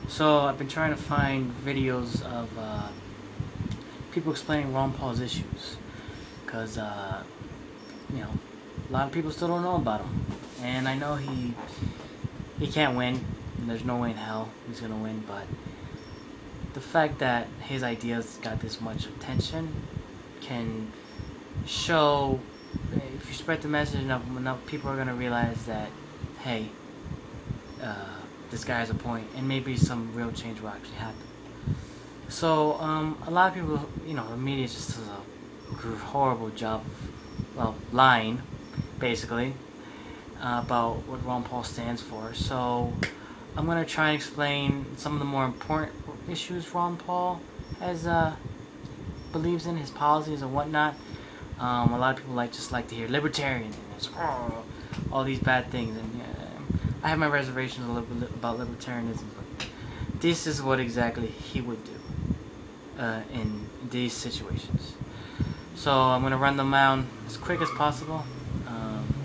So I've been trying to find videos of people explaining Ron Paul's issues, because you know, a lot of people still don't know about him, and I know he can't win. And there's no way in hell he's gonna win, but the fact that his ideas got this much attention can show, if you spread the message enough people are gonna realize that, hey, this guy has a point, and maybe some real change will actually happen. So a lot of people, the media just does a horrible job of, well, lying, basically, about what Ron Paul stands for. So I'm going to try and explain some of the more important issues Ron Paul has believes in, his policies and whatnot. A lot of people just like to hear libertarian and it's, all these bad things, and I have my reservations a little bit about libertarianism, but this is what exactly he would do in these situations. So I'm going to run them down as quick as possible.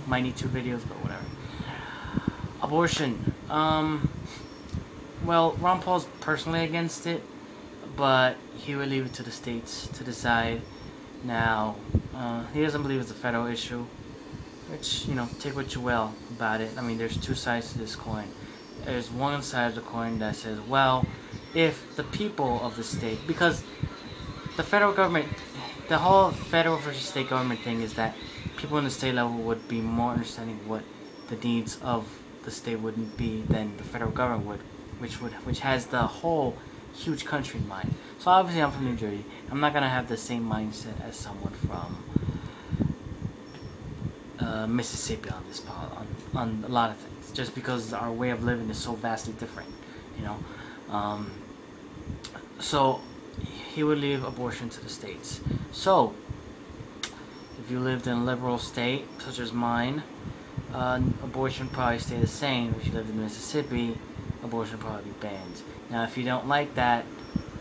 Might need 2 videos, but whatever. Abortion. Well, Ron Paul's personally against it, but he would leave it to the states to decide. Now, he doesn't believe it's a federal issue, which, take what you will about it. I mean, there's 2 sides to this coin. There's one side of the coin that says, well, if the people of the state, because the federal government, the whole federal versus state government thing is that people in the state level would be more understanding what the needs of the state wouldn't be than the federal government would, which has the whole huge country in mind. So obviously I'm from New Jersey. I'm not gonna have the same mindset as someone from Mississippi on this on a lot of things, just because our way of living is so vastly different, so he would leave abortion to the states. So if you lived in a liberal state such as mine, abortion probably stay the same. If you lived in Mississippi, abortion probably be banned. Now if you don't like that,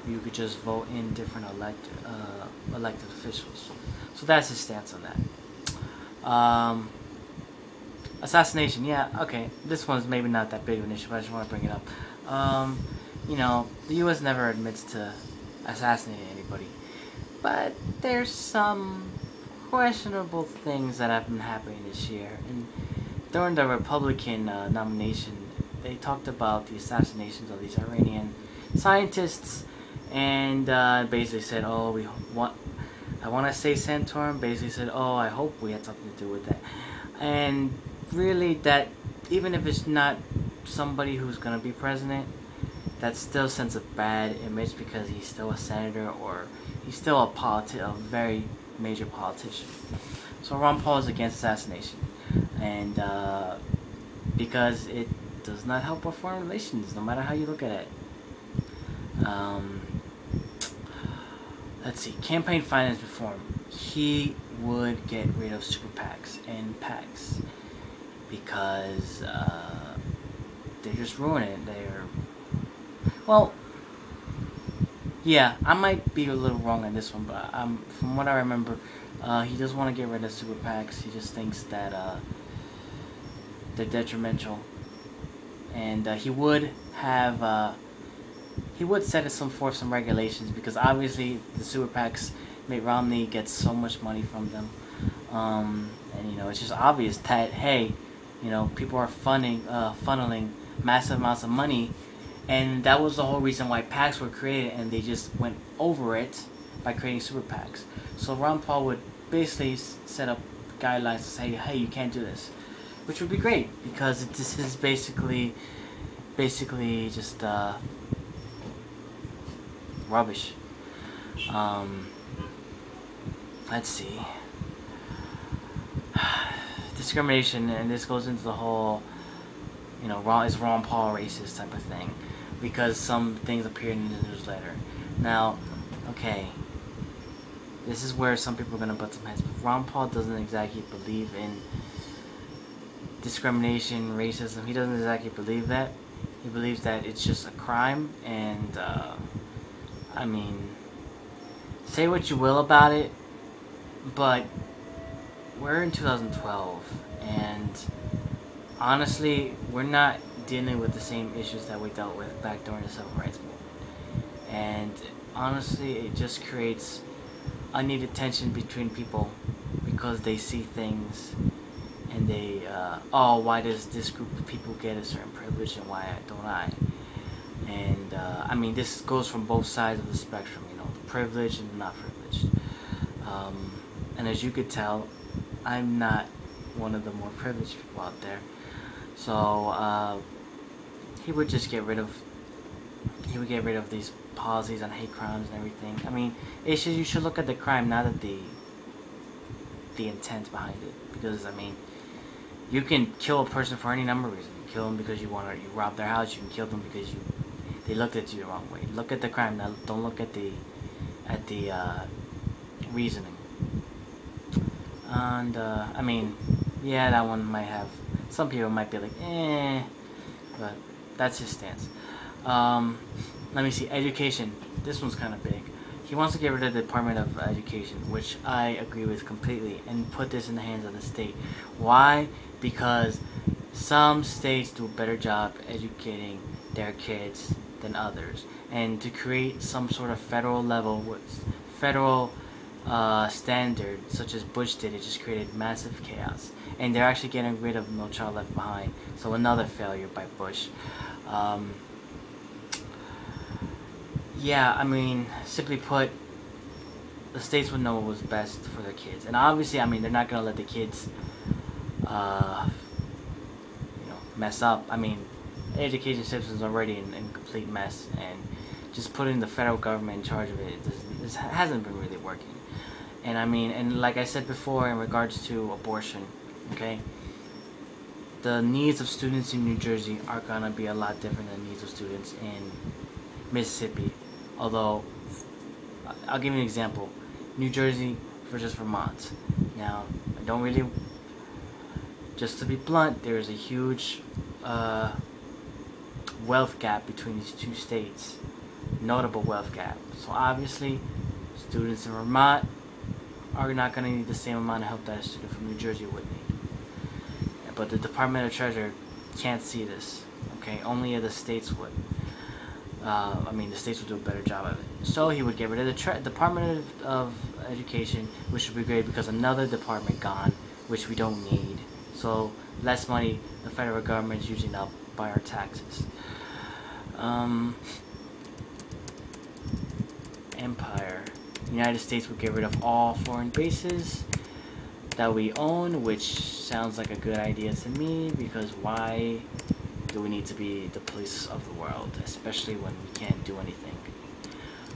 you could just vote in different elected officials. So that's his stance on that. Assassination, yeah, okay. This one's maybe not that big of an issue, but I just want to bring it up. The U.S. never admits to assassinating anybody, but there's some questionable things that have been happening this year. And during the Republican nomination, they talked about the assassinations of these Iranian scientists, and basically said, "Oh, I want to say Santorum." Basically said, "Oh, I hope we had something to do with that." And really, that even if it's not somebody who's gonna be president, that still sends a bad image, because he's still a senator, or he's still a very major politician. So Ron Paul is against assassination, and because it does not help our foreign relations, no matter how you look at it. Let's see, campaign finance reform. He would get rid of super PACs and PACs, because they're just ruining it. Well, yeah, I might be a little wrong on this one, but from what I remember, he does want to get rid of super PACs. He just thinks that they're detrimental, and he would set forth some regulations, because obviously the super PACs, Mitt Romney gets so much money from them, and it's just obvious that, hey, people are funneling massive amounts of money, and that was the whole reason why PACs were created, and they just went over it by creating super PACs. So Ron Paul would basically set up guidelines to say, hey, you can't do this, which would be great, because this is basically just rubbish. Let's see. Discrimination, and this goes into the whole, is Ron Paul racist type of thing, because some things appeared in the newsletter. Now, okay, this is where some people are going to butt some heads, but Ron Paul doesn't exactly believe in discrimination, racism. He doesn't exactly believe that. He believes that it's just a crime, and I mean, say what you will about it, but we're in 2012, and honestly, we're not dealing with the same issues that we dealt with back during the civil rights movement. And honestly, it just creates unneeded tension between people because they see things and they, oh, why does this group of people get a certain privilege and why don't I? And I mean, this goes from both sides of the spectrum, you know, the privileged and the not privileged. And as you could tell, I'm not one of the more privileged people out there. So he would just get rid of these policies on hate crimes and everything. I mean, you should look at the crime, not at the intent behind it. Because I mean, you can kill a person for any number of reasons. You kill them because you rob their house. You can kill them because they looked at you the wrong way. Look at the crime. Now, don't look at the reasoning. And I mean, yeah, that one might have, some people might be like, but that's his stance. Let me see, education. This one's kind of big. He wants to get rid of the Department of Education, which I agree with completely, and put this in the hands of the state. Why? Because some states do a better job educating their kids than others, and to create some sort of federal level, federal standard such as Bush did, it just created massive chaos. And they're actually getting rid of No Child Left Behind, so another failure by Bush. Yeah, I mean, simply put, the states would know what was best for their kids. And obviously, I mean, they're not going to let the kids, mess up. I mean, the education system is already in complete mess, and just putting the federal government in charge of it, it hasn't been really working. And I mean, and like I said before, in regards to abortion, okay, the needs of students in New Jersey are going to be a lot different than the needs of students in Mississippi. Although, I'll give you an example. New Jersey versus Vermont. Now, I don't really, just to be blunt, there is a huge wealth gap between these two states. Notable wealth gap. So obviously, students in Vermont are not going to need the same amount of help that a student from New Jersey would need. But the Department of Treasury can't see this. Okay, only the states would. I mean, the states would do a better job of it. So he would get rid of the Department of Education, which would be great because another department gone, which we don't need. So less money the federal government is using up by our taxes. Empire. The United States would get rid of all foreign bases that we own, which sounds like a good idea to me, because why do we need to be the police of the world, especially when we can't do anything?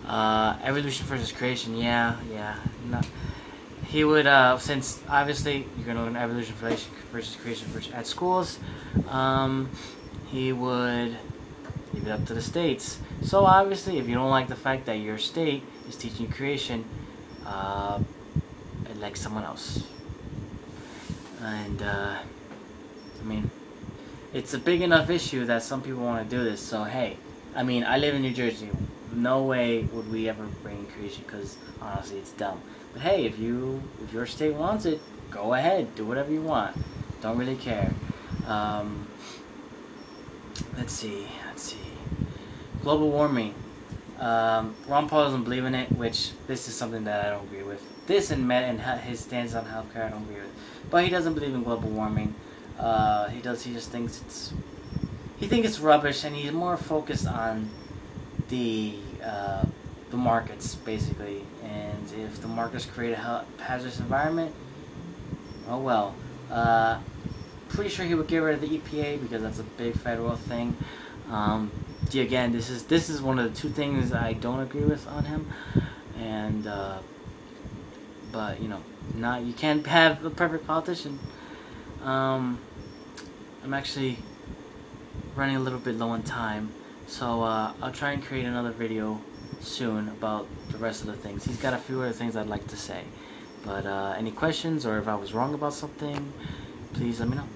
Evolution versus creation, yeah. No. He would, since obviously you're going to learn evolution versus creation at schools, he would leave it up to the states. So obviously, if you don't like the fact that your state is teaching creation, elect someone else. And I mean, it's a big enough issue that some people want to do this. So hey, I mean, I live in New Jersey. No way would we ever bring creation, because honestly, it's dumb. But hey, if your state wants it, go ahead, do whatever you want. Don't really care. Let's see. Global warming. Ron Paul doesn't believe in it, which this is something that I don't agree with. This and his stance on healthcare, I don't agree with. But he doesn't believe in global warming. He just thinks it's rubbish, and he's more focused on the markets, basically. And if the markets create a hazardous environment, oh well. Pretty sure he would get rid of the EPA because that's a big federal thing. Again, this is one of the two things I don't agree with on him, and but you can't have a perfect politician. I'm actually running a little bit low on time, so I'll try and create another video soon about the rest of the things. He's got a few other things I'd like to say, but any questions, or if I was wrong about something, please let me know.